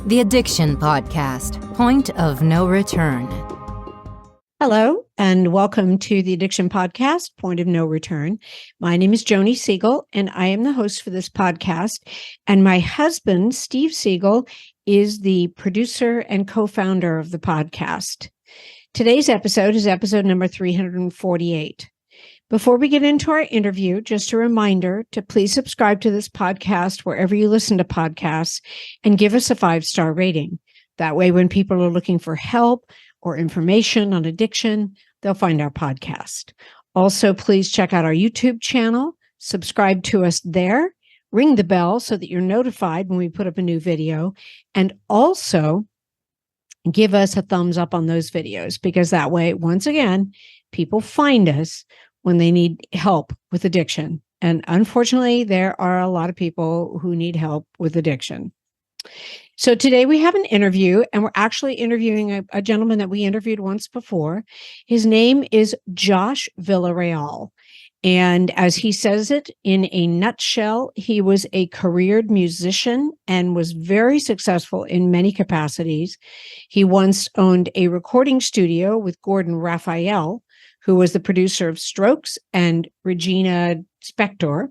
The Addiction Podcast, Point of No Return. Hello, and welcome to the Addiction Podcast, Point of No Return. My name is Joni Siegel, and I am the host for this podcast. And my husband, Steve Siegel, is the producer and co-founder of the podcast. Today's episode is episode number 348. Before we get into our interview, just a reminder to please subscribe to this podcast wherever you listen to podcasts and give us a 5-star rating. That way, when people are looking for help or information on addiction, they'll find our podcast. Also, please check out our YouTube channel, subscribe to us there, ring the bell so that you're notified when we put up a new video, and also give us a thumbs up on those videos, because that way, once again, people find us when they need help with addiction. And unfortunately, there are a lot of people who need help with addiction. So today we have an interview, and we're actually interviewing a gentleman that we interviewed once before. His name is Josh Villareal. And as he says it in a nutshell, he was a careered musician and was very successful in many capacities. He once owned a recording studio with Gordon Raphael, who was the producer of Strokes and Regina Spektor.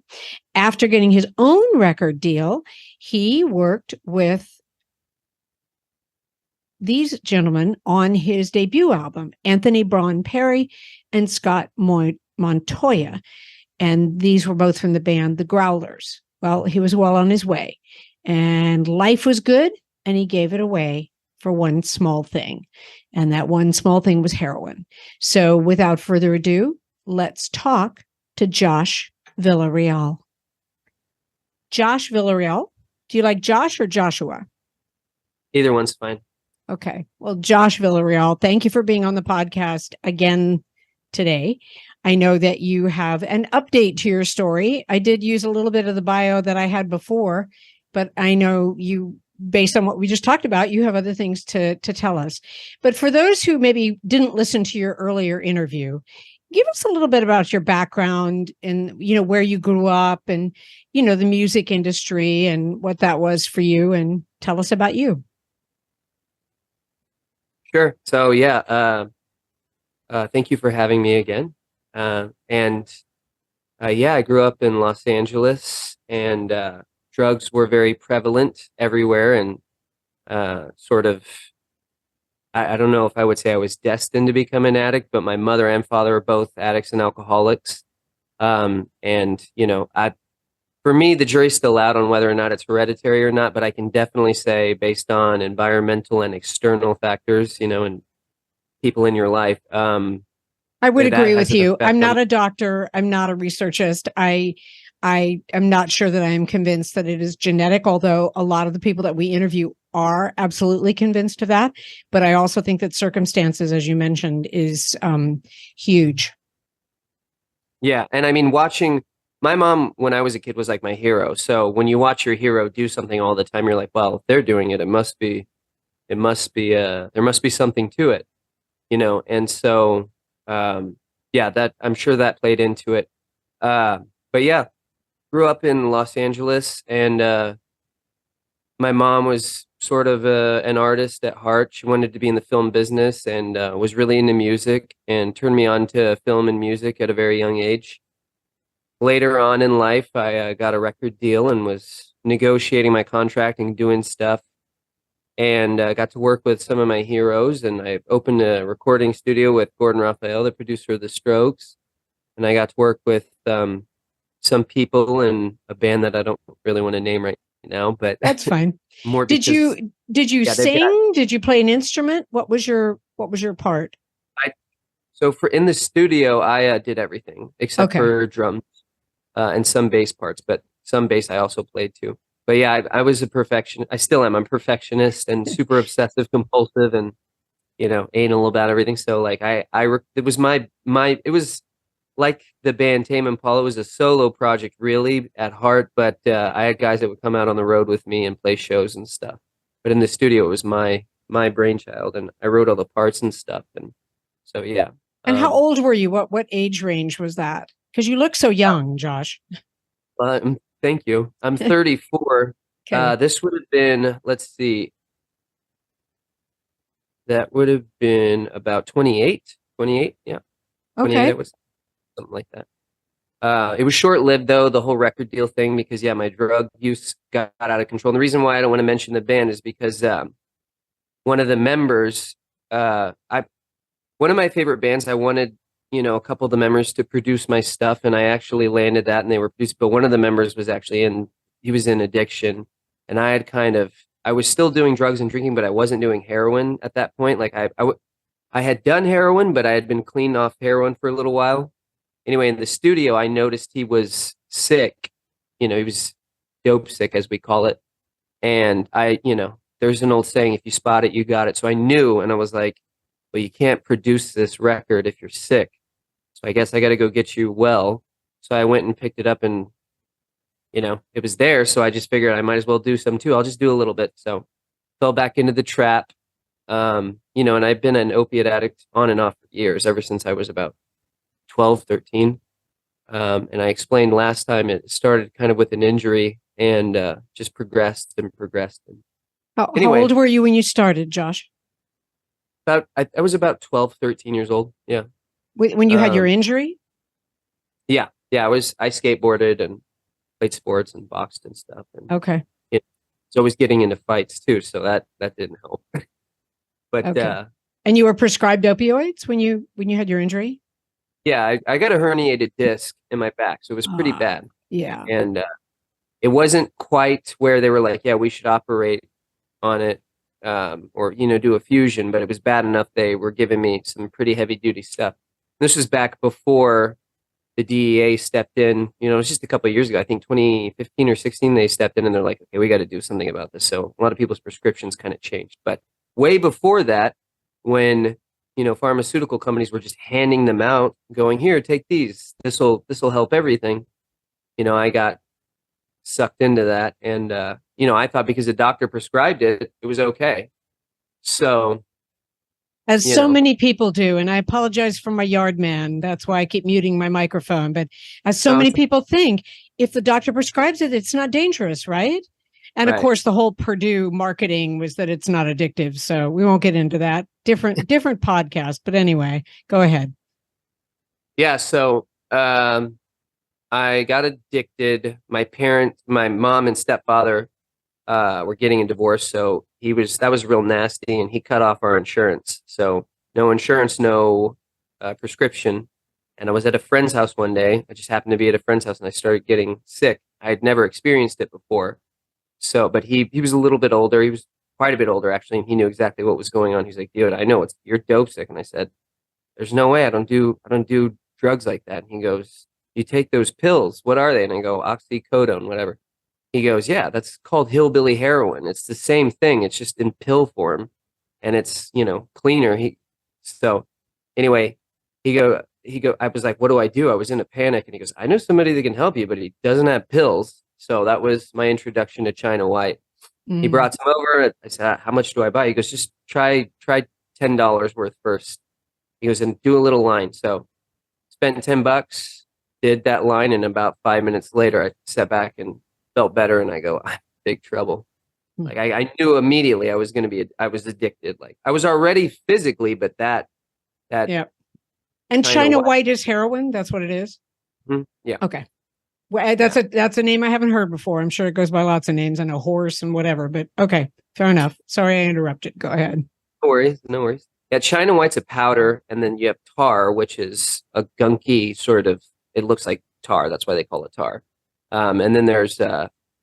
After getting his own record deal, he worked with these gentlemen on his debut album, Anthony Braun Perry and Scott Montoya. And these were both from the band The Growlers. Well, he was well on his way, and life was good, and he gave it away for one small thing. And that one small thing was heroin. So without further ado, let's talk to Josh Villareal. Josh Villareal. Do you like Josh or Joshua? Either one's fine. Okay. Well, Josh Villareal, thank you for being on the podcast again today. I know that you have an update to your story. I did use a little bit of the bio that I had before, but I know you, based on what we just talked about, you have other things to tell us. But for those who maybe didn't listen to your earlier interview, give us a little bit about your background and, where you grew up and, the music industry and what that was for you, and tell us about you. Sure. So, thank you for having me again. I grew up in Los Angeles, and drugs were very prevalent everywhere, and I don't know if I would say I was destined to become an addict, but my mother and father are both addicts and alcoholics. For me, the jury's still out on whether or not it's hereditary or not, but I can definitely say, based on environmental and external factors, and people in your life. I would agree with you. I'm not a doctor. I'm not a researchist. I am not sure that I am convinced that it is genetic, although a lot of the people that we interview are absolutely convinced of that. But I also think that circumstances, as you mentioned, is huge. Yeah. And I mean, watching my mom when I was a kid was like my hero. So when you watch your hero do something all the time, you're like, well, if they're doing it, there must be something to it, And so, that I'm sure that played into it. But yeah, grew up in Los Angeles, and my mom was sort of an artist at heart. She wanted to be in the film business, and was really into music, and turned me on to film and music at a very young age. Later on in life, I got a record deal and was negotiating my contract and doing stuff, and got to work with some of my heroes. And I opened a recording studio with Gordon Raphael, the producer of the Strokes, and I got to work with some people in a band that I don't really want to name right now, but that's fine. More. Did you sing? Did you play an instrument? What was your part? So in the studio, I did everything except for drums and some bass parts, but some bass I also played too. But yeah, I was a perfectionist. I still am. I'm a perfectionist and super obsessive compulsive, and anal about everything. So like it was it was like the band Tame Impala. It was a solo project really at heart, but I had guys that would come out on the road with me and play shows and stuff. But in the studio, it was my brainchild, and I wrote all the parts and stuff. And so yeah. And how old were you? What age range was that? Because you look so young, Josh. Thank you. I'm 34. Okay. This would have been, let's see, That would have been about 28. 28, yeah. 28, Okay. it was something like that. It was short-lived though, the whole record deal thing, because my drug use got out of control. And the reason why I don't want to mention the band is because one of the members, one of my favorite bands, I wanted, a couple of the members to produce my stuff, and I actually landed that, and they were produced. But one of the members was actually he was in addiction, and I was still doing drugs and drinking, but I wasn't doing heroin at that point. Like I had done heroin, but I had been clean off heroin for a little while. Anyway, in the studio, I noticed he was sick. He was dope sick, as we call it. And there's an old saying, if you spot it, you got it. So I knew, and I was like, well, you can't produce this record if you're sick. So I guess I got to go get you well. So I went and picked it up, and, it was there. So I just figured I might as well do some too. I'll just do a little bit. So fell back into the trap. And I've been an opiate addict on and off for years, ever since I was about 12, 13. And I explained last time it started kind of with an injury and just progressed and progressed. How Anyway. old were you when you started, Josh? I was about 12, 13 years old. Yeah. When you had your injury? Yeah. Yeah. I skateboarded and played sports and boxed and stuff. And Okay. so I was getting into fights too. So that didn't help. But Okay. And you were prescribed opioids when you had your injury? yeah, I got a herniated disc in my back. So it was pretty bad. Yeah. And it wasn't quite where they were like, yeah, we should operate on it, or do a fusion, but it was bad enough they were giving me some pretty heavy duty stuff. This was back before the DEA stepped in. It was just a couple of years ago. I think 2015 or 16 they stepped in, and they're like, okay, we got to do something about this. So a lot of people's prescriptions kind of changed. But way before that, when pharmaceutical companies were just handing them out, going, here, take these. This'll help everything. I got sucked into that, and I thought because the doctor prescribed it, it was okay. So, as so many people do, and I apologize for my yard man. That's why I keep muting my microphone. But as so many people think, if the doctor prescribes it, it's not dangerous, right? And of course, the whole Purdue marketing was that it's not addictive. So we won't get into that. Different podcast. But anyway, go ahead. Yeah. So I got addicted. My mom and stepfather were getting a divorce. So that was real nasty, and he cut off our insurance. So no insurance, no prescription. And I was at a friend's house one day. I just happened to be at a friend's house, and I started getting sick. I had never experienced it before. So, but he was a little bit older. He was quite a bit older, actually, and he knew exactly what was going on. He's like, dude, I know you're dope sick. And I said, there's no way. I don't do drugs like that. And he goes, you take those pills. What are they? And I go, oxycodone, whatever. He goes, yeah, that's called hillbilly heroin. It's the same thing. It's just in pill form, and it's, cleaner. So anyway, I was like, what do I do? I was in a panic, and he goes, I know somebody that can help you, but he doesn't have pills. So that was my introduction to China White. He brought some over. I said, how much do I buy? He goes, just try $10 worth first. He goes, and do a little line. So spent $10, did that line, and about 5 minutes later, I sat back and felt better. And I go, I'm in big trouble. Like I knew immediately I was addicted. Like I was already physically, but that. Yeah. And China White is heroin. That's what it is. Mm-hmm. Yeah. Okay. Well, that's a name I haven't heard before. I'm sure it goes by lots of names. I know horse and whatever, but okay, fair enough. Sorry I interrupted. Go ahead. No worries. Yeah, China White's a powder, and then you have tar, which is a gunky sort of. It looks like tar. That's why they call it tar. And then there's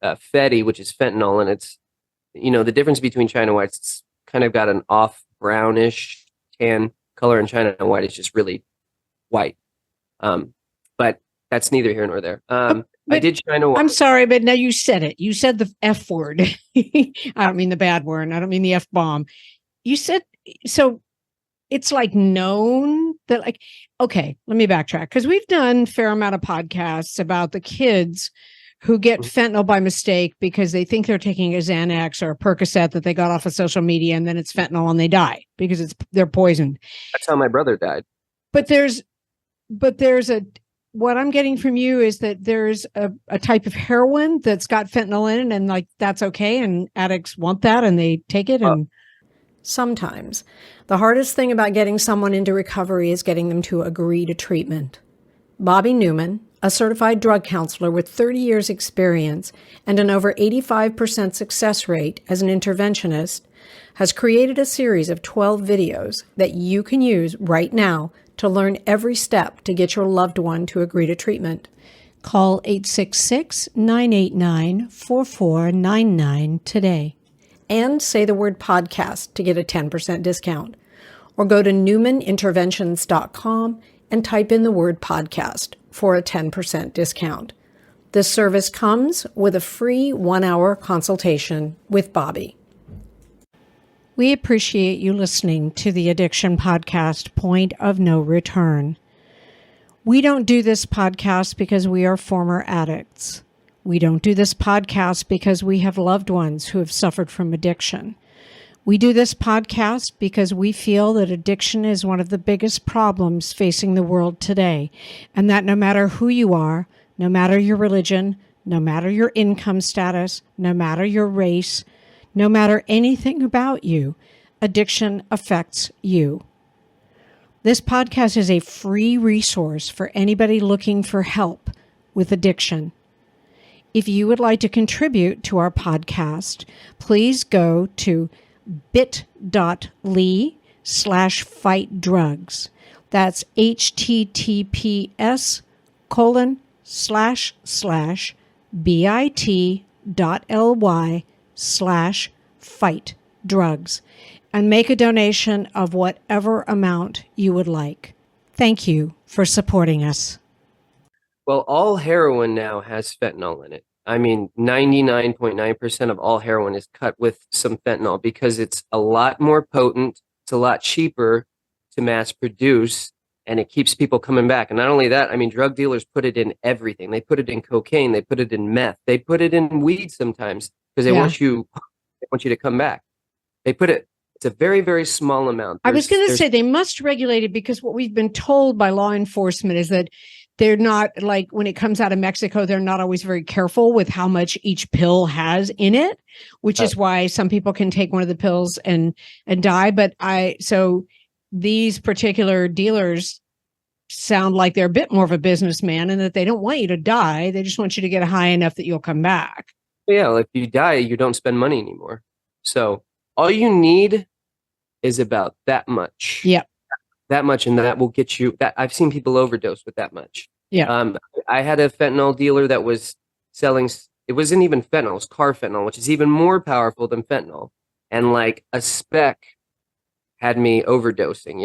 Fetty, which is fentanyl, and it's the difference between China Whites. It's kind of got an off brownish tan color, and China White is just really white. But that's neither here nor there. I did China White. I'm sorry, but now you said it. You said the F word. I don't mean the bad word. I don't mean the F bomb. You said, so it's like known that like, okay, let me backtrack. Because we've done a fair amount of podcasts about the kids who get fentanyl by mistake because they think they're taking a Xanax or a Percocet that they got off of social media, and then it's fentanyl and they die because they're poisoned. That's how my brother died. But there's what I'm getting from you is that there's a type of heroin that's got fentanyl in it, and like that's okay, and addicts want that and they take it. And sometimes. The hardest thing about getting someone into recovery is getting them to agree to treatment. Bobby Newman, a certified drug counselor with 30 years experience and an over 85% success rate as an interventionist, has created a series of 12 videos that you can use right now to learn every step to get your loved one to agree to treatment. Call 866-989-4499 today. And say the word podcast to get a 10% discount. Or go to newmaninterventions.com and type in the word podcast for a 10% discount. This service comes with a free 1-hour consultation with Bobby. We appreciate you listening to the Addiction Podcast, Point of No Return. We don't do this podcast because we are former addicts. We don't do this podcast because we have loved ones who have suffered from addiction. We do this podcast because we feel that addiction is one of the biggest problems facing the world today, and that no matter who you are, no matter your religion, no matter your income status, no matter your race, no matter anything about you, addiction affects you. This podcast is a free resource for anybody looking for help with addiction. If you would like to contribute to our podcast, please go to bit.ly/fightdrugs. That's https://bit.ly/fightdrugs and make a donation of whatever amount you would like. Thank you for supporting us. Well, all heroin now has fentanyl in it. I mean, 99.9% of all heroin is cut with some fentanyl because it's a lot more potent, it's a lot cheaper to mass produce, and it keeps people coming back. And not only that, I mean, drug dealers put it in everything. They put it in cocaine, they put it in meth, they put it in weed sometimes because they want you to come back. It's a very, very small amount. I was going to say they must regulate it because what we've been told by law enforcement is that they're not, like, when it comes out of Mexico, they're not always very careful with how much each pill has in it, which is why some people can take one of the pills and die. So these particular dealers sound like they're a bit more of a businessman and that they don't want you to die. They just want you to get high enough that you'll come back. Yeah, if you die, you don't spend money anymore. So all you need is about that much. Yeah. That much, and that will get you that. I've seen people overdose with that much. Yeah. I had a fentanyl dealer that was selling, it wasn't even fentanyl, it was carfentanil, which is even more powerful than fentanyl. And like a speck had me overdosing,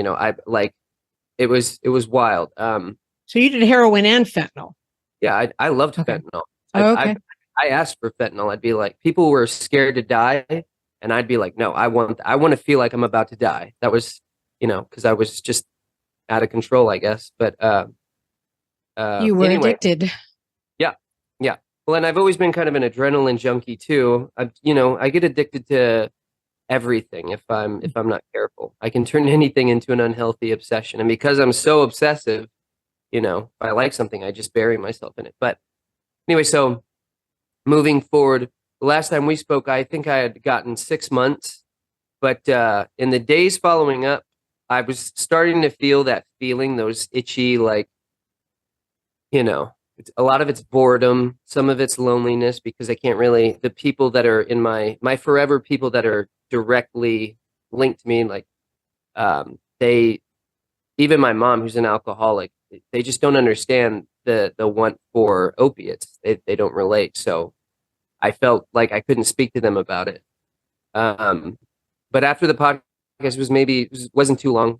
it was wild. So you did heroin and fentanyl. Yeah, I loved fentanyl. Okay. I asked for fentanyl. I'd be like, people were scared to die, and I'd be like, no, I want to feel like I'm about to die. That was, because I was just out of control, I guess. But you were addicted. Yeah. Well, and I've always been kind of an adrenaline junkie too. I get addicted to everything if I'm not careful. I can turn anything into an unhealthy obsession, and because I'm so obsessive, if I like something, I just bury myself in it. But anyway, so moving forward, the last time we spoke, I think I had gotten 6 months, but in the days following up, I was starting to feel that feeling, those itchy, a lot of it's boredom, some of it's loneliness, because I can't really, the people that are in my forever people that are directly linked to me, even my mom, who's an alcoholic, they just don't understand the want for opiates. They don't relate. So I felt like I couldn't speak to them about it. But after the podcast wasn't too long.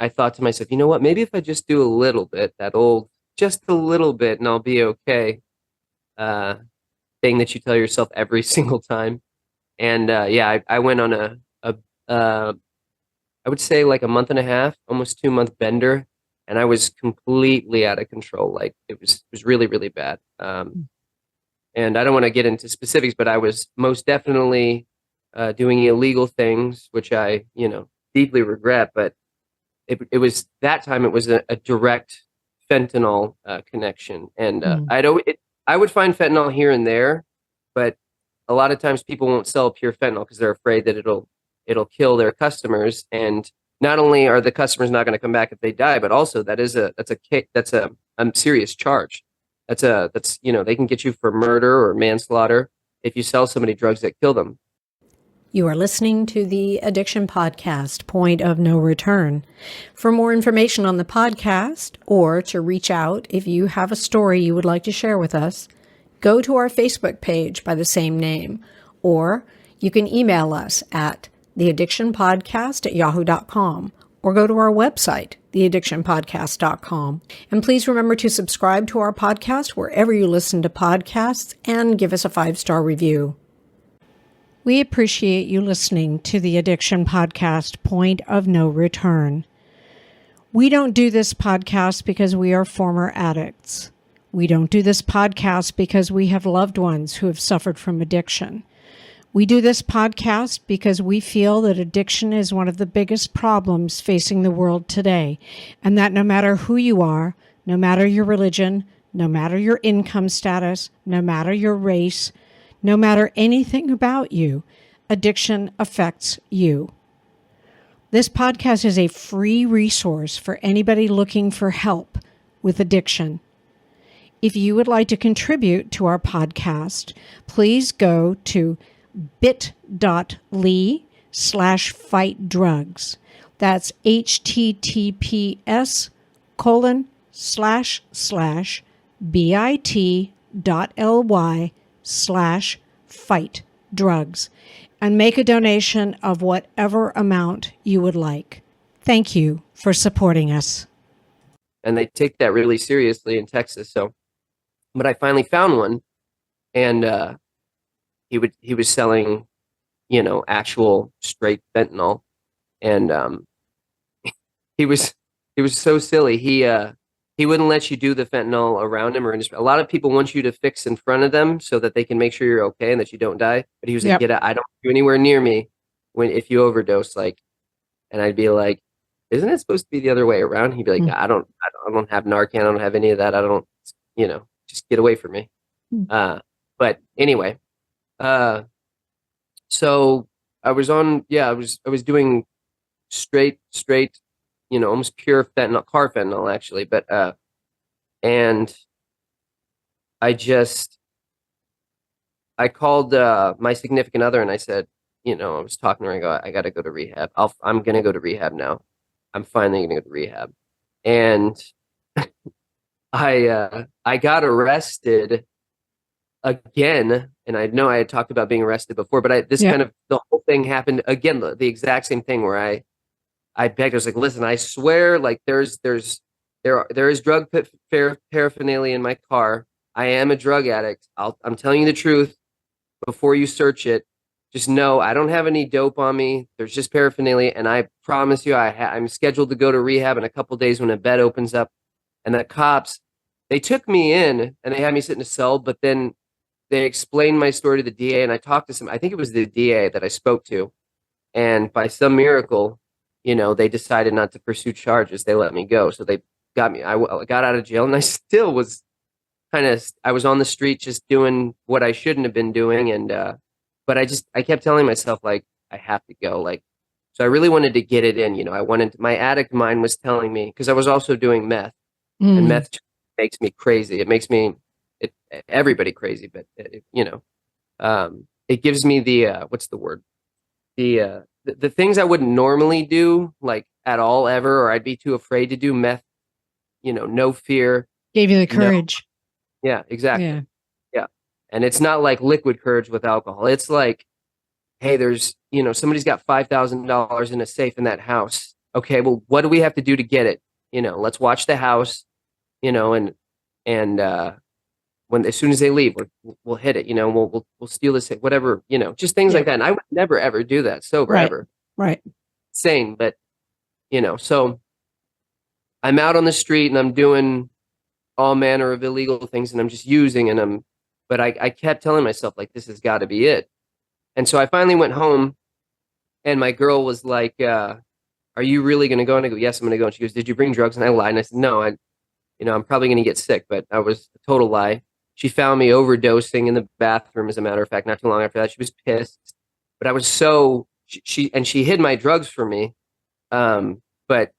I thought to myself, you know what, maybe if I just do a little bit, just a little bit, and I'll be okay. Thing that you tell yourself every single time. And I went on I would say like a month and a half, almost 2-month bender, and I was completely out of control. Like it was really, really bad. And I don't want to get into specifics, but I was most definitely doing illegal things, which I, deeply regret. But it was that time. It was a direct fentanyl connection, and I would find fentanyl here and there, but a lot of times people won't sell pure fentanyl because they're afraid that it'll kill their customers. And not only are the customers not going to come back if they die, but also that's a serious charge. That's they can get you for murder or manslaughter if you sell somebody drugs that kill them. You are listening to the Addiction Podcast, Point of No Return. For more information on the podcast or to reach out if you have a story you would like to share with us, go to our Facebook page by the same name, or you can email us at theaddictionpodcast@yahoo.com, or go to our website, theaddictionpodcast.com. And please remember to subscribe to our podcast wherever you listen to podcasts and give us a 5-star review. We appreciate you listening to the Addiction Podcast, Point of No Return. We don't do this podcast because we are former addicts. We don't do this podcast because we have loved ones who have suffered from addiction. We do this podcast because we feel that addiction is one of the biggest problems facing the world today, and that no matter who you are, no matter your religion, no matter your income status, no matter your race, no matter anything about you, addiction affects you. This podcast is a free resource for anybody looking for help with addiction. If you would like to contribute to our podcast, please go to bit.ly/fightdrugs. That's https://bit.ly/fightdrugs, and make a donation of whatever amount you would like. Thank you for supporting us. And they take that really seriously in Texas. But I finally found one, and he was selling, actual straight fentanyl, and he was so silly. He wouldn't let you do the fentanyl around him, or a lot of people want you to fix in front of them so that they can make sure you're okay and that you don't die. But he was like, I don't want you anywhere near me if you overdose, and I'd be like, isn't it supposed to be the other way around? He'd be like, I don't have Narcan, I don't have any of that. I don't, just get away from me. But anyway, so I was doing straight, almost pure fentanyl, car fentanyl actually. But, and I called, my significant other, and I said, I was talking to her, I got to go to rehab. I'm going to go to rehab now. I'm finally going to go to rehab. And I got arrested again, and I know I had talked about being arrested before, but the whole thing happened again, the exact same thing where I begged. I was like, listen, I swear, there is drug paraphernalia in my car. I am a drug addict. I'm telling you the truth before you search it. Just know I don't have any dope on me. There's just paraphernalia, and I promise you, I'm scheduled to go to rehab in a couple days when a bed opens up. And the cops, they took me in and they had me sit in a cell, but then they explained my story to the DA, and I talked to I think it was the DA that I spoke to. And by some miracle, they decided not to pursue charges. They let me go. So they got me. I got out of jail, and I still was I was on the street just doing what I shouldn't have been doing. And, but I kept telling myself, I have to go. So I really wanted to get it in. My addict mind was telling me, because I was also doing meth. And meth makes me crazy. It makes everybody crazy, but it gives me the what's the word? The things I wouldn't normally do, at all ever, or I'd be too afraid to do. Meth, no fear. Gave you the courage. No. Yeah, exactly. Yeah. And it's not like liquid courage with alcohol. It's like, hey, there's, somebody's got $5,000 in a safe in that house. Okay, well, what do we have to do to get it? Let's watch the house, and as soon as they leave, we'll hit it, we'll steal this, whatever, just things like that. And I would never, ever do that sober, ever. Right. Same, but, so I'm out on the street and I'm doing all manner of illegal things, and I'm just using, but I kept telling myself, this has got to be it. And so I finally went home, and my girl was like, are you really going to go? And I go, yes, I'm going to go. And she goes, did you bring drugs? And I lied. And I said, no, I'm probably going to get sick, but I was a total lie. she found me overdosing in the bathroom, as a matter of fact. Not too long after that, she was pissed, but I was so she hid my drugs from me. But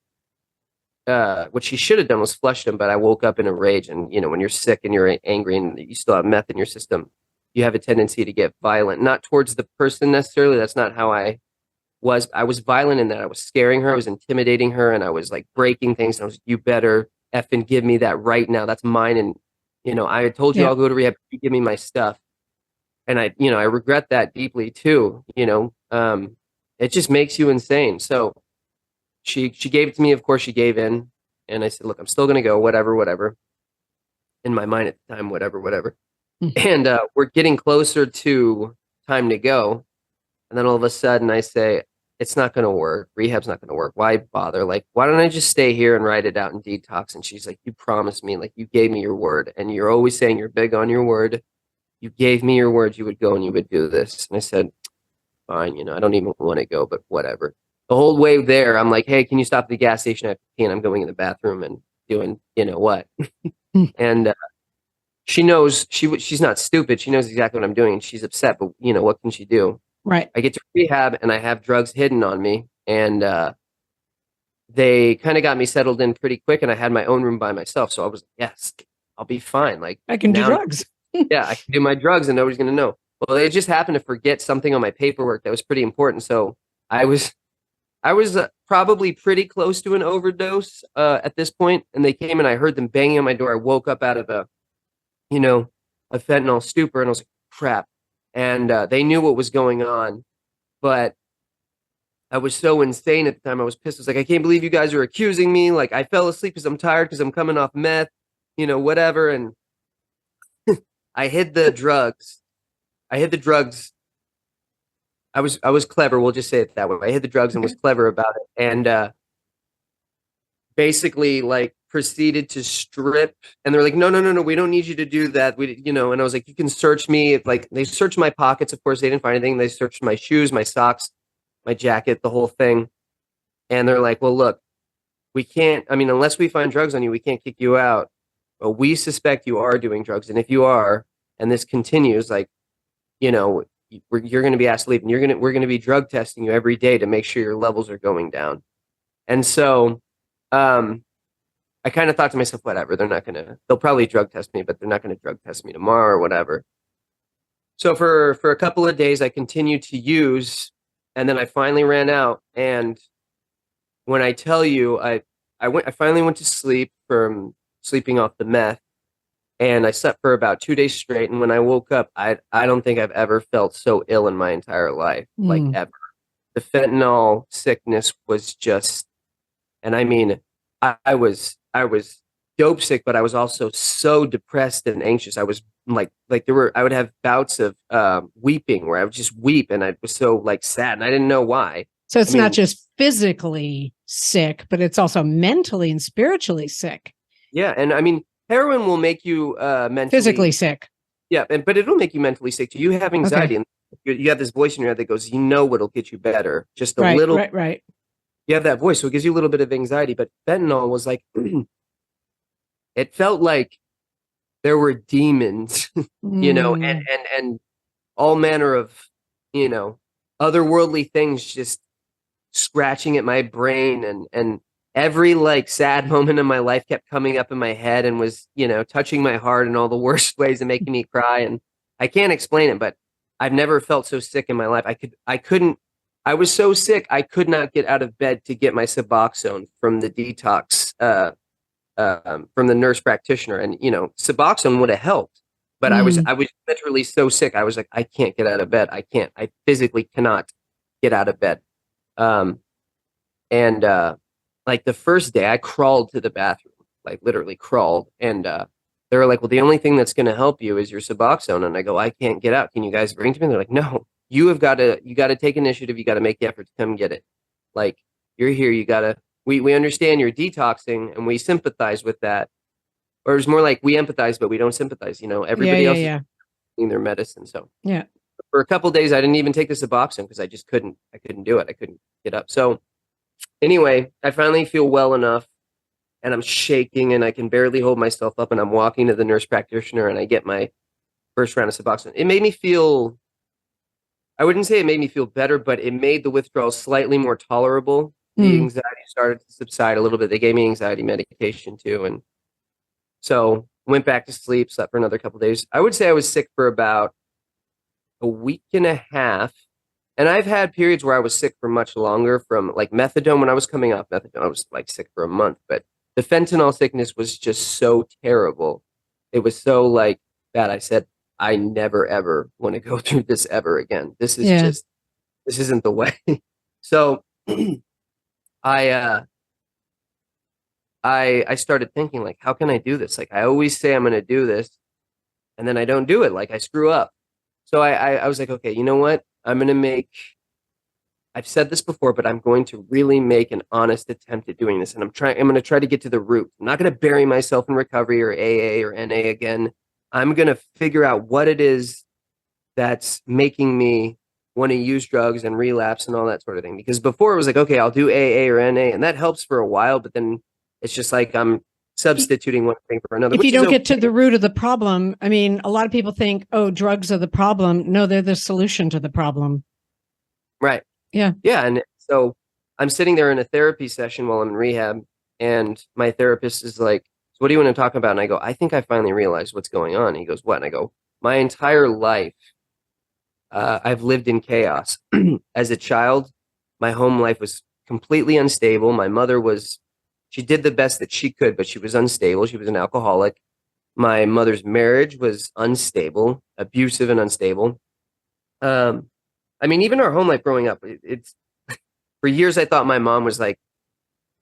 what she should have done was flush them. But I woke up in a rage, and when you're sick and you're angry and you still have meth in your system, you have a tendency to get violent, not towards the person necessarily. That's not how I was. I was violent in that I was scaring her, I was intimidating her, and I was like breaking things. And I was, you better effing give me that right now. That's mine. And I had told you I'll go to rehab. You give me my stuff. And I regret that deeply too. It just makes you insane. So she gave it to me. Of course, she gave in, and I said, "Look, I'm still gonna go. Whatever." In my mind at the time, whatever. And we're getting closer to time to go, and then all of a sudden I say, "It's not gonna work. Rehab's not gonna work. Why bother? Like, why don't I just stay here and write it out and detox?" And she's like, "You promised me. Like, you gave me your word, and you're always saying you're big on your word. You gave me your word. You would go and you would do this." And I said, "Fine. I don't even want to go, but whatever." The whole way there, I'm like, "Hey, can you stop at the gas station at 15? I'm going in the bathroom and doing, what?" And she knows she's not stupid. She knows exactly what I'm doing, and she's upset. But what can she do? Right. I get to rehab, and I have drugs hidden on me, and they kind of got me settled in pretty quick. And I had my own room by myself, so I was like, "Yes, I'll be fine. Like, I can do drugs." Yeah, I can do my drugs, and nobody's gonna know. Well, they just happened to forget something on my paperwork that was pretty important, so I was probably pretty close to an overdose at this point, and they came and I heard them banging on my door. I woke up out of a fentanyl stupor, and I was like, crap. And they knew what was going on, but I was so insane at the time. I was pissed. I was like, I can't believe you guys are accusing me. Like, I fell asleep because I'm tired, because I'm coming off meth, whatever. And I hid the drugs. I was clever. We'll just say it that way. I hid the drugs and was clever about it, and basically like proceeded to strip. And they're like, no, we don't need you to do that. And I was like, you can search me. Like, they searched my pockets. Of course, they didn't find anything. They searched my shoes, my socks, my jacket, the whole thing. And they're like, well, look, we can't. I mean, unless we find drugs on you, we can't kick you out. But we suspect you are doing drugs, and if you are, and this continues, like, you're going to be asked to leave, and we're going to be drug testing you every day to make sure your levels are going down. And so, I kind of thought to myself, whatever, they'll probably drug test me, but they're not going to drug test me tomorrow or whatever. So for a couple of days, I continued to use, and then I finally ran out. And when I tell you, I finally went to sleep from sleeping off the meth. And I slept for about 2 days straight. And when I woke up, I don't think I've ever felt so ill in my entire life, like ever. The fentanyl sickness was just, and I mean, I was dope sick, but I was also so depressed and anxious. I was I would have bouts of weeping where I would just weep, and I was so like sad, and I didn't know why. So it's not just physically sick, but it's also mentally and spiritually sick. Yeah, and I mean, heroin will make you mentally physically sick. Yeah, but it'll make you mentally sick too. You have anxiety, and you have this voice in your head that goes, what'll get you better? Just a little. Right. You have that voice, so it gives you a little bit of anxiety. But fentanyl was like, it felt like there were demons, and all manner of, otherworldly things just scratching at my brain, and every like sad moment in my life kept coming up in my head and was, touching my heart in all the worst ways and making me cry. And I can't explain it, but I've never felt so sick in my life. I was so sick, I could not get out of bed to get my Suboxone from the detox, from the nurse practitioner. And, Suboxone would have helped, but I was literally so sick. I was like, I can't get out of bed. I physically cannot get out of bed. Like the first day I crawled to the bathroom, like literally crawled. And they were like, well, the only thing that's going to help you is your Suboxone. And I go, I can't get out. Can you guys bring it to me? And they're like, no, you got to take initiative. You got to make the effort to come get it. Like, you're here. We understand you're detoxing, and we sympathize with that. Or it's more like we empathize, but we don't sympathize. Everybody else is taking their medicine. So for a couple of days, I didn't even take the Suboxone because I just couldn't do it. I couldn't get up. So anyway, I finally feel well enough, and I'm shaking and I can barely hold myself up, and I'm walking to the nurse practitioner and I get my first round of Suboxone. It made me feel, I wouldn't say it made me feel better, but it made the withdrawal slightly more tolerable. The anxiety started to subside a little bit. They gave me anxiety medication too. And so went back to sleep, slept for another couple of days. I would say I was sick for about a week and a half. And I've had periods where I was sick for much longer from like methadone. When I was coming off methadone, I was like sick for a month. But the fentanyl sickness was just so terrible. It was so like bad. I said, I never, ever want to go through this ever again. This is just, this isn't the way. So I started thinking like, how can I do this? Like I always say I'm going to do this and then I don't do it. Like I screw up. So I was like, okay, you know what? I'm going to make, I've said this before, but I'm going to really make an honest attempt at doing this. And I'm going to try to get to the root. I'm not going to bury myself in recovery or AA or NA again. I'm going to figure out what it is that's making me want to use drugs and relapse and all that sort of thing. Because before it was like, okay, I'll do AA or NA, and that helps for a while, but then it's just like I'm substituting one thing for another. If you don't get to the root of the problem, I mean, a lot of people think, oh, drugs are the problem. No, they're the solution to the problem. Right. Yeah. Yeah. And so I'm sitting there in a therapy session while I'm in rehab, and my therapist is like, so what do you want to talk about? And I go, I think I finally realized what's going on. And he goes, what? And I go, my entire life, I've lived in chaos. As a child, my home life was completely unstable. My mother she did the best that she could, but she was unstable. She was an alcoholic. My mother's marriage was unstable, abusive and unstable. I mean, even our home life growing up, it's for years, I thought my mom was like,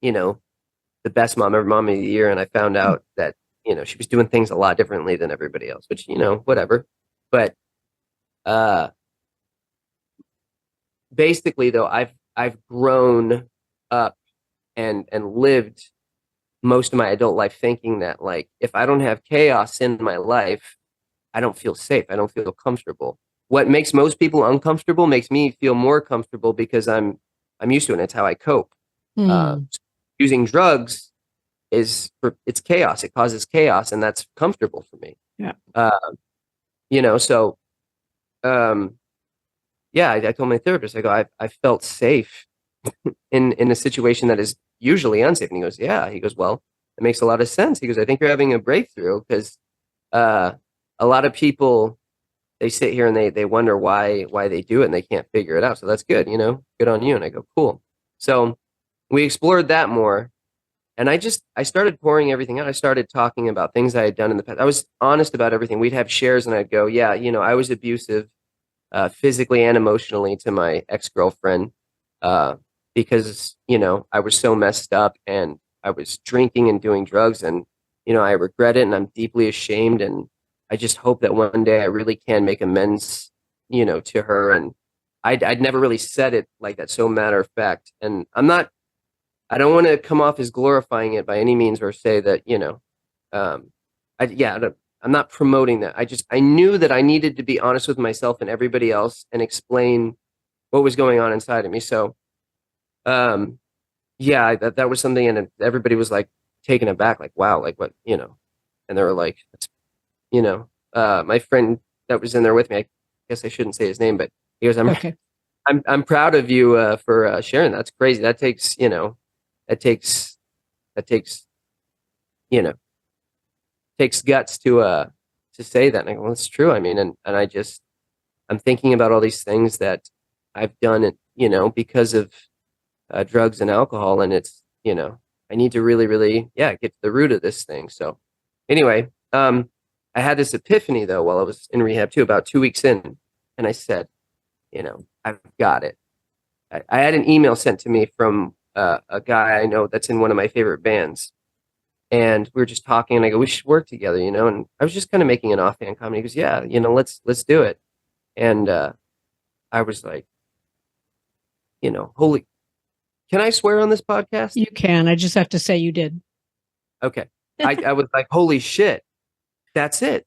the best mom ever, mom of the year. And I found out that, she was doing things a lot differently than everybody else, which, whatever. But basically, though, I've grown up and lived most of my adult life thinking that, like, if I don't have chaos in my life, I don't feel safe. I don't feel comfortable. What makes most people uncomfortable makes me feel more comfortable because I'm used to it. And it's how I cope. Using drugs it's chaos. It causes chaos, and that's comfortable for me. Yeah. So I told my therapist, I go, I felt safe in a situation that is usually unsafe. And he goes, yeah. He goes, well, it makes a lot of sense. He goes, I think you're having a breakthrough because a lot of people, they sit here and they wonder why they do it and they can't figure it out. So that's good, good on you. And I go, cool. So we explored that more. And I started pouring everything out. I started talking about things I had done in the past. I was honest about everything. We'd have shares and I'd go, yeah, I was abusive physically and emotionally to my ex-girlfriend because, I was so messed up and I was drinking and doing drugs and, I regret it and I'm deeply ashamed. And I just hope that one day I really can make amends, to her. And I'd never really said it like that, so matter of fact. And I don't want to come off as glorifying it by any means or say that, I'm not promoting that. I knew that I needed to be honest with myself and everybody else and explain what was going on inside of me. So, that was something, and everybody was like taken aback, like, wow, like what, and they were like, my friend that was in there with me, I guess I shouldn't say his name, but he goes, I'm proud of you for sharing. That's crazy. That takes, takes guts to say that. And I go, well, it's true. I mean, and I'm thinking about all these things that I've done, because of drugs and alcohol. And it's, I need to really, really, get to the root of this thing. So anyway, I had this epiphany though, while I was in rehab too, about 2 weeks in. And I said, I've got it. I had an email sent to me from a guy I know that's in one of my favorite bands. And we were just talking and I go, we should work together, and I was just kind of making an offhand comment. He goes, yeah, let's do it. And I was like, holy, can I swear on this podcast? You can. I just have to say you did. Okay. I was like, holy shit, that's it.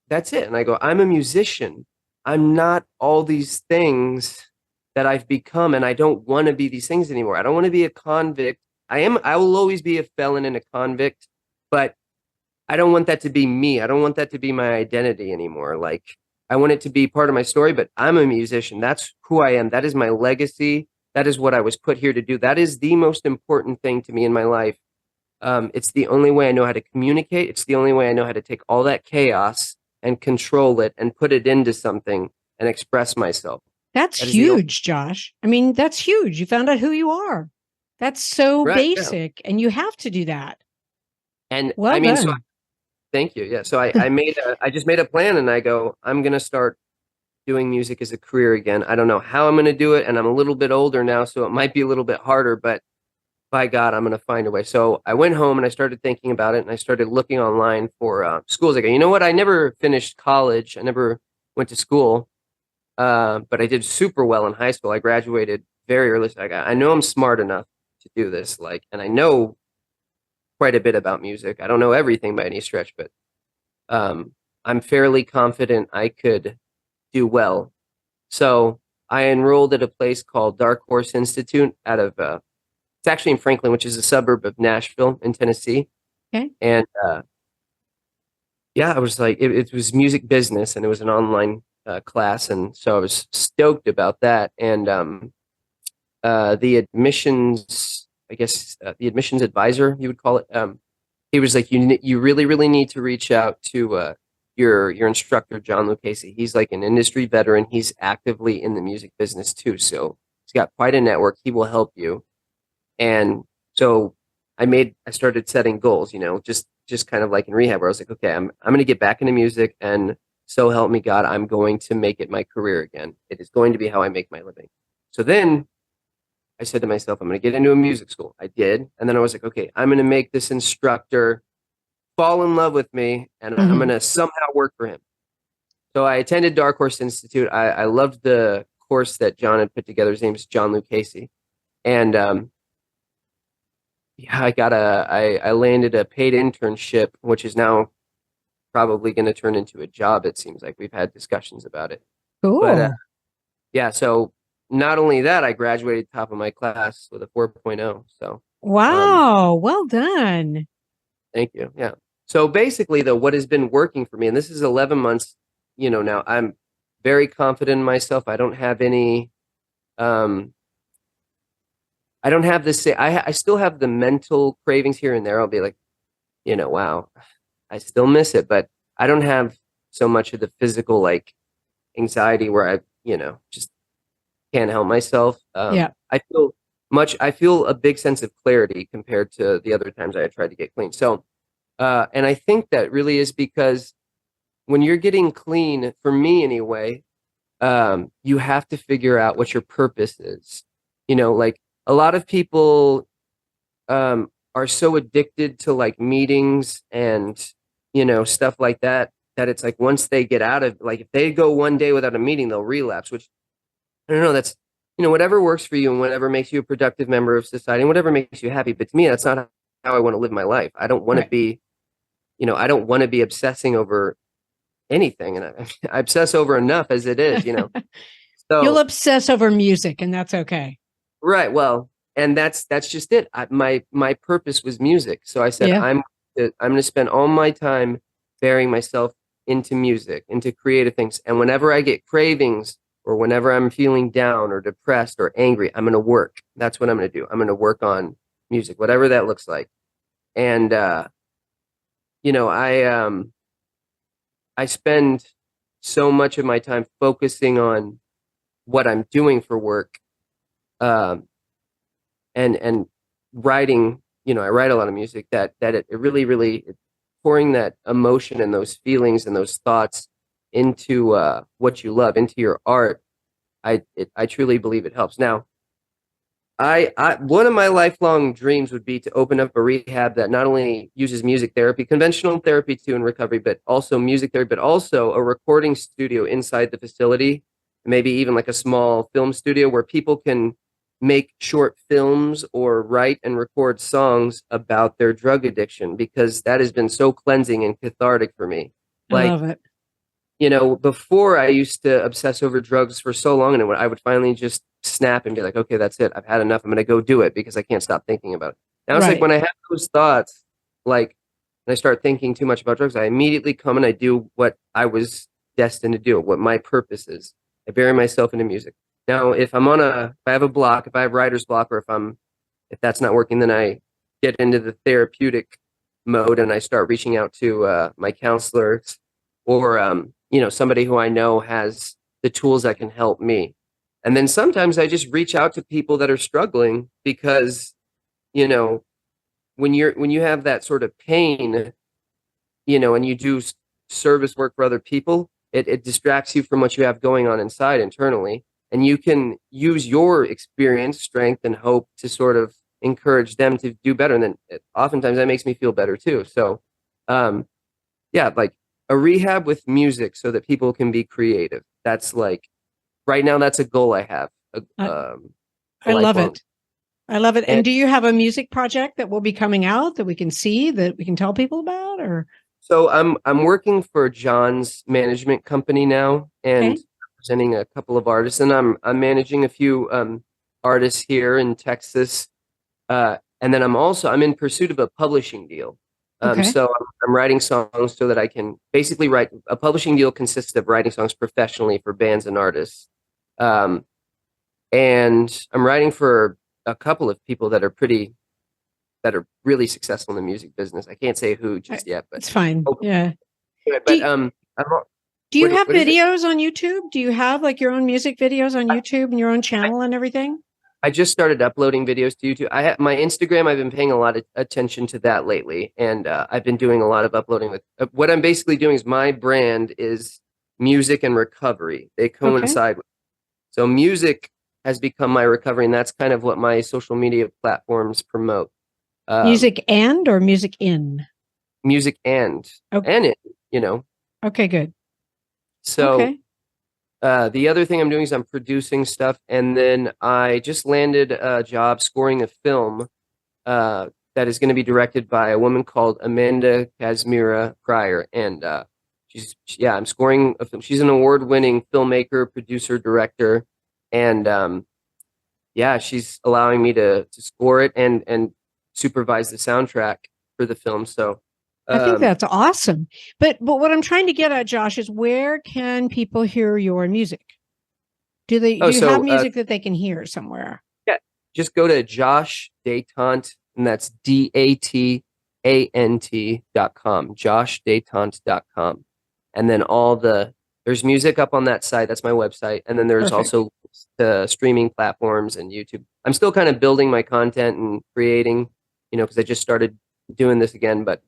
And I go, I'm a musician. I'm not all these things that I've become, and I don't want to be these things anymore. I don't want to be a convict I will always be a felon and a convict, but I don't want that to be me. I don't want that to be my identity anymore. Like, I want it to be part of my story, but I'm a musician. That's who I am. That is my legacy. That is what I was put here to do. That is the most important thing to me in my life. It's the only way I know how to communicate. It's the only way I know how to take all that chaos and control it and put it into something and express myself. That's huge, Josh. I mean, that's huge. You found out who you are. That's so basic, and you have to do that. And well I mean, done. so thank you. Yeah. So I just made a plan, and I go, I'm going to start doing music as a career again. I don't know how I'm going to do it. And I'm a little bit older now, so it might be a little bit harder, but by God, I'm going to find a way. So I went home and I started thinking about it, and I started looking online for schools. I go, you know what? I never finished college. I never went to school, but I did super well in high school. I graduated very early. So I know I'm smart enough to do this, like, and I know quite a bit about music. I don't know everything by any stretch, but I'm fairly confident I could do well. So I enrolled at a place called Dark Horse Institute out of it's actually in Franklin, which is a suburb of Nashville in Tennessee. Okay. And yeah, I was like, it was music business, and it was an online class, and so I was stoked about that. And the admissions, I guess, the admissions advisor, you would call it, he was like, you really need to reach out to your instructor, John Lucchese. He's like an industry veteran. He's actively in the music business too, so he's got quite a network. He will help you. And so I started setting goals, just kind of like in rehab, where I was like, okay, I'm going to get back into music, and so help me God, I'm going to make it my career again. It is going to be how I make my living. So then I said to myself, I'm going to get into a music school. I did. And then I was like, okay, I'm going to make this instructor fall in love with me, and I'm going to somehow work for him. So I attended Dark Horse Institute. I loved the course that John had put together. His name is John Lucchese. And yeah, I landed a paid internship, which is now probably going to turn into a job. It seems like we've had discussions about it. Cool. But yeah, so not only that, I graduated top of my class with a 4.0. So wow, well done. Thank you. Yeah. So basically, though, what has been working for me, and this is 11 months, now I'm very confident in myself. I don't have any, I don't have this, I still have the mental cravings here and there. I'll be like, wow, I still miss it, but I don't have so much of the physical, like, anxiety where I, just can't help myself. Yeah. I feel a big sense of clarity compared to the other times I had tried to get clean. So, and I think that really is because when you're getting clean, for me anyway, you have to figure out what your purpose is. Like, a lot of people are so addicted to, like, meetings and, stuff like that, that it's like once they get out of, like, if they go one day without a meeting, they'll relapse, which I don't know. That's, whatever works for you and whatever makes you a productive member of society and whatever makes you happy. But to me, that's not how I want to live my life. I don't want to be, I don't want to be obsessing over anything. And I obsess over enough as it is, So you'll obsess over music, and that's okay. Right. Well, and that's just it. My purpose was music. So I said, I'm going to spend all my time burying myself into music, into creative things. And whenever I get cravings, or whenever I'm feeling down or depressed or angry, I'm going to work. That's what I'm going to do. I'm going to work on music, whatever that looks like. And, I spend so much of my time focusing on what I'm doing for work, and writing, I write a lot of music that it really pouring that emotion and those feelings and those thoughts into what you love, into your art. I truly believe it helps. Now, I one of my lifelong dreams would be to open up a rehab that not only uses music therapy, conventional therapy too in recovery, but also music therapy, but also a recording studio inside the facility, maybe even like a small film studio where people can make short films or write and record songs about their drug addiction, because that has been so cleansing and cathartic for me. I love it. Before I used to obsess over drugs for so long, and I would finally just snap and be like, okay, that's it. I've had enough. I'm going to go do it because I can't stop thinking about it. Now it's like Right. when I have those thoughts, like, and I start thinking too much about drugs, I immediately come and I do what I was destined to do, what my purpose is. I bury myself into music. Now, if I have a block, if I have writer's block, or if that's not working, then I get into the therapeutic mode and I start reaching out to my counselors or, somebody who I know has the tools that can help me. And then sometimes I just reach out to people that are struggling because, when you have that sort of pain, and you do service work for other people, it distracts you from what you have going on inside internally. And you can use your experience, strength, and hope to sort of encourage them to do better. And then oftentimes that makes me feel better too. So, like a rehab with music so that people can be creative. That's like, right now, that's a goal I have. I love it. I love it. And do you have a music project that will be coming out that we can see, that we can tell people about? Or so I'm working for John's management company now and representing a couple of artists, and I'm managing a few artists here in Texas. And then I'm in pursuit of a publishing deal. So I'm writing songs so that I can basically write. A publishing deal consists of writing songs professionally for bands and artists. And I'm writing for a couple of people that are really successful in the music business. I can't say who just yet, but it's fine. Yeah. But do you have videos on YouTube? Do you have like your own music videos on YouTube and your own channel and everything? I just started uploading videos to YouTube. I have my Instagram. I've been paying a lot of attention to that lately, and I've been doing a lot of uploading. With what I'm basically doing is my brand is music and recovery. They coincide. So music has become my recovery, and that's kind of what my social media platforms promote. Music or music in? Music and it, Okay, good. So the other thing I'm doing is I'm producing stuff, and then I just landed a job scoring a film that is going to be directed by a woman called Amanda Kazmira Pryor, and I'm scoring a film. She's an award-winning filmmaker, producer, director, and she's allowing me to score it and supervise the soundtrack for the film. So I think that's awesome. But what I'm trying to get at, Josh, is where can people hear your music? Do you have music that they can hear somewhere? Yeah, just go to Josh Datant, and that's DATANT.com, joshdatant.com. And then there's music up on that site. That's my website. And then there's also the streaming platforms and YouTube. I'm still kind of building my content and creating, because I just started doing this again, but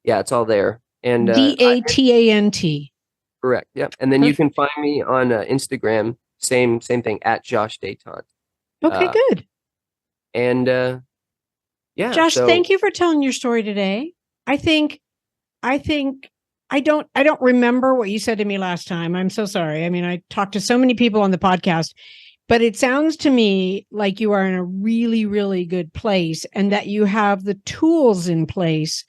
yeah, it's all there. And DATANT. Correct. Yep. And then you can find me on Instagram. Same thing, at Josh Datant. Okay, good. And Josh, thank you for telling your story today. I think I don't remember what you said to me last time. I'm so sorry. I mean, I talked to so many people on the podcast, but it sounds to me like you are in a really, really good place and that you have the tools in place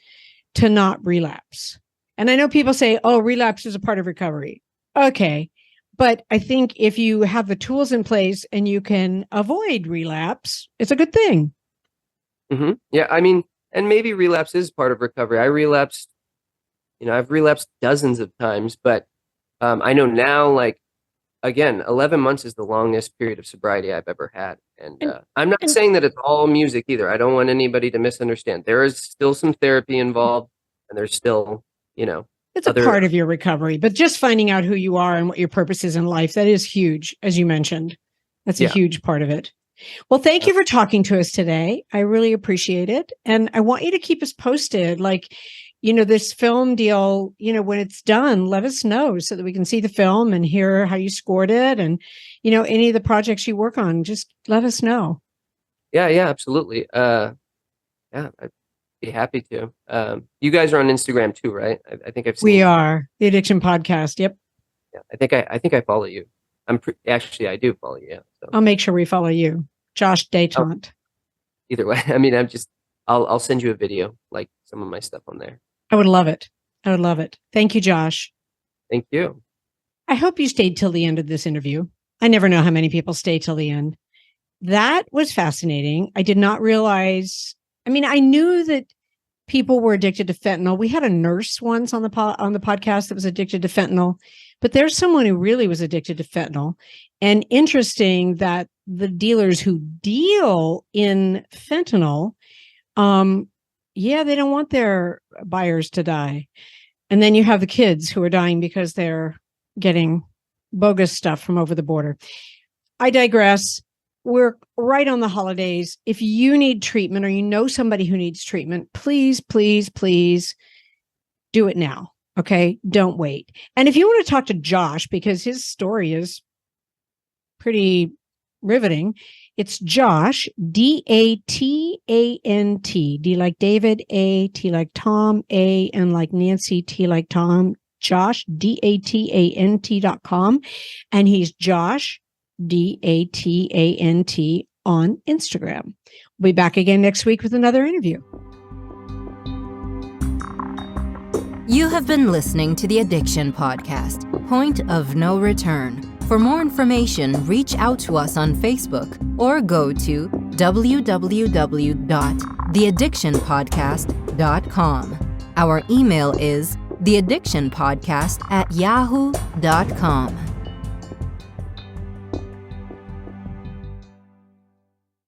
to not relapse. And I know people say, oh, relapse is a part of recovery. Okay. But I think if you have the tools in place and you can avoid relapse, it's a good thing. Mm-hmm. Yeah. I mean, and maybe relapse is part of recovery. I relapsed, I've relapsed dozens of times, but I know now, like, again, 11 months is the longest period of sobriety I've ever had. And I'm not saying that it's all music either. I don't want anybody to misunderstand. There is still some therapy involved, and there's still, it's a part of your recovery, but just finding out who you are and what your purpose is in life, that is huge, as you mentioned. That's a huge part of it. Well, thank you for talking to us today. I really appreciate it. And I want you to keep us posted. Like, this film deal, when it's done, let us know so that we can see the film and hear how you scored it. And, any of the projects you work on, just let us know. Yeah, absolutely. I'd be happy to. You guys are on Instagram too, right? I think I've seen. We are the Addiction Podcast. Yep. Yeah, I think I follow you. Actually, I do follow you. Yeah, so. I'll make sure we follow you, Josh Datant. Either way, I mean, I'll send you a video, like some of my stuff on there. I would love it. Thank you, Josh. Thank you. I hope you stayed till the end of this interview. I never know how many people stay till the end. That was fascinating. I did not realize. I mean, I knew that people were addicted to fentanyl. We had a nurse once on the podcast that was addicted to fentanyl, but there's someone who really was addicted to fentanyl. And interesting that the dealers who deal in fentanyl, they don't want their buyers to die. And then you have the kids who are dying because they're getting bogus stuff from over the border. I digress. We're right on the holidays. If you need treatment or you know somebody who needs treatment, please, please, please do it now. Okay. Don't wait. And if you want to talk to Josh, because his story is pretty riveting, it's Josh, Datant, D like David, A, T like Tom, A, and like Nancy, T like Tom, Josh, Datant.com. And he's Josh, Datant on Instagram. We'll be back again next week with another interview. You have been listening to the Addiction Podcast, Point of No Return. For more information, reach out to us on Facebook or go to www.theaddictionpodcast.com. Our email is theaddictionpodcast@yahoo.com.